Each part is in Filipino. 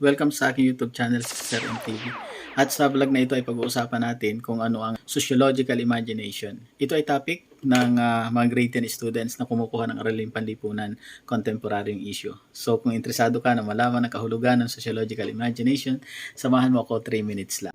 Welcome sa aking YouTube channel, Sir MTV. At sa vlog na ito ay pag-uusapan natin kung ano ang sociological imagination. Ito ay topic ng mga grade 10 students na kumukuha ng araling panlipunan, contemporary issue. So kung interesado ka na malaman ang kahulugan ng sociological imagination, samahan mo ako 3 minutes lang.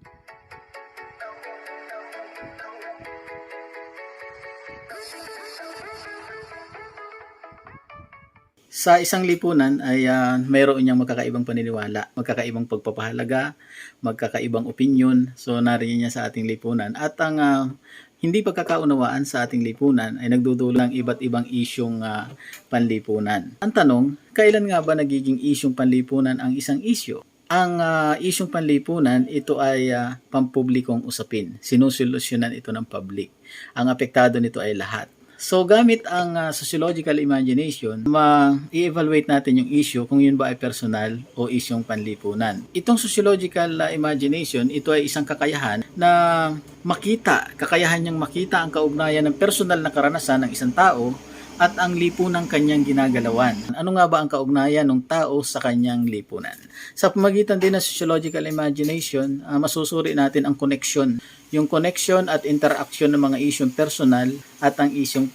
Sa isang lipunan ay mayroon niyang magkakaibang paniniwala, magkakaibang pagpapahalaga, magkakaibang opinion. So nariyan niya sa ating lipunan. At ang hindi pagkakaunawaan sa ating lipunan ay nagdudulot ng iba't ibang isyong panlipunan. Ang tanong, kailan nga ba nagiging isyong panlipunan ang isang isyo? Ang isyong panlipunan, ito ay pampublikong usapin. Sinusolusyonan ito ng public. Ang apektado nito ay lahat. So, gamit ang sociological imagination, i-evaluate natin yung issue kung yun ba ay personal o isyong panlipunan. Itong sociological imagination, ito ay isang kakayahan na kakayahan niyang makita ang kaugnayan ng personal na karanasan ng isang tao at ang lipunang kanyang ginagalawan. Ano nga ba ang kaugnayan ng tao sa kanyang lipunan? Sa pamagitan din ng sociological imagination, masusuri natin ang connection. Yung connection at interaction ng mga isyong personal at ang isyong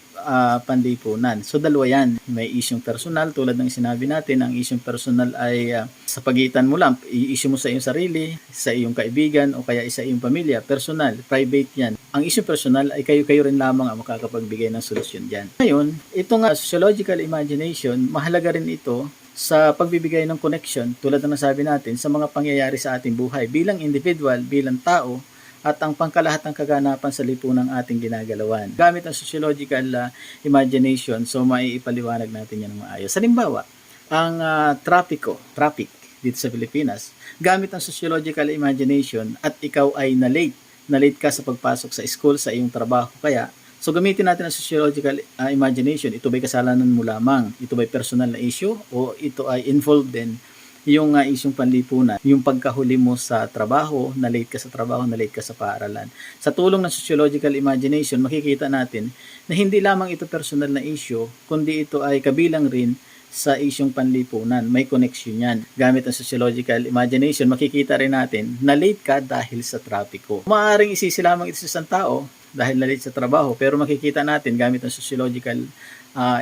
panlipunan. So dalawa yan. May isyong personal, tulad ng sinabi natin, ang isyong personal ay sa pagitan mo lang, i-issue mo sa iyong sarili, sa iyong kaibigan o kaya sa iyong pamilya. Personal, private yan. Ang isyong personal ay kayo-kayo rin lamang ang makakapagbigay ng solusyon dyan. Ngayon, itong sociological imagination, mahalaga rin ito sa pagbibigay ng connection, tulad ng nasabi natin, sa mga pangyayari sa ating buhay bilang individual, bilang tao, at ang pangkalahatang kaganapan sa lipunang ating ginagalawan. Gamit ang sociological imagination, so maiipaliwanag natin yan ng maayos. Halimbawa, ang traffic dito sa Pilipinas, gamit ang sociological imagination at ikaw ay na-late ka sa pagpasok sa school, sa iyong trabaho, kaya so gamitin natin ang sociological imagination. Ito ba'y kasalanan mo lamang? Ito ba'y personal na issue? O ito ay involved din yung isyong panlipunan, yung pagkahuli mo sa trabaho, na-late ka sa trabaho, na-late ka sa paaralan. Sa tulong ng sociological imagination, makikita natin na hindi lamang ito personal na issue, kundi ito ay kabilang rin sa isyong panlipunan. May connection yan. Gamit ang sociological imagination, makikita rin natin na late ka dahil sa trapiko. Maaaring isisi lamang ito sa isang tao dahil na-late sa trabaho, pero makikita natin gamit ang sociological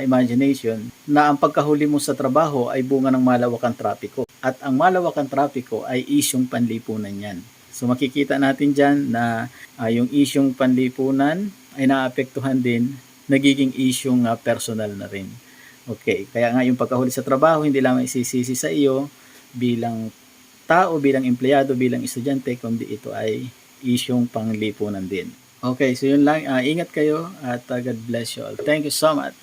imagination na ang pagkahuli mo sa trabaho ay bunga ng malawakang trapiko. At ang malawakang trapiko ay isyong panlipunan yan. So makikita natin dyan na yung isyong panlipunan ay naapektuhan din, nagiging isyong personal na rin. Okay, kaya nga yung pagkahuli sa trabaho, hindi lamang isisisi sa iyo bilang tao, bilang empleyado, bilang estudyante, kundi ito ay isyong panglipunan din. Okay, so yun lang. Ingat kayo at God bless you all. Thank you so much.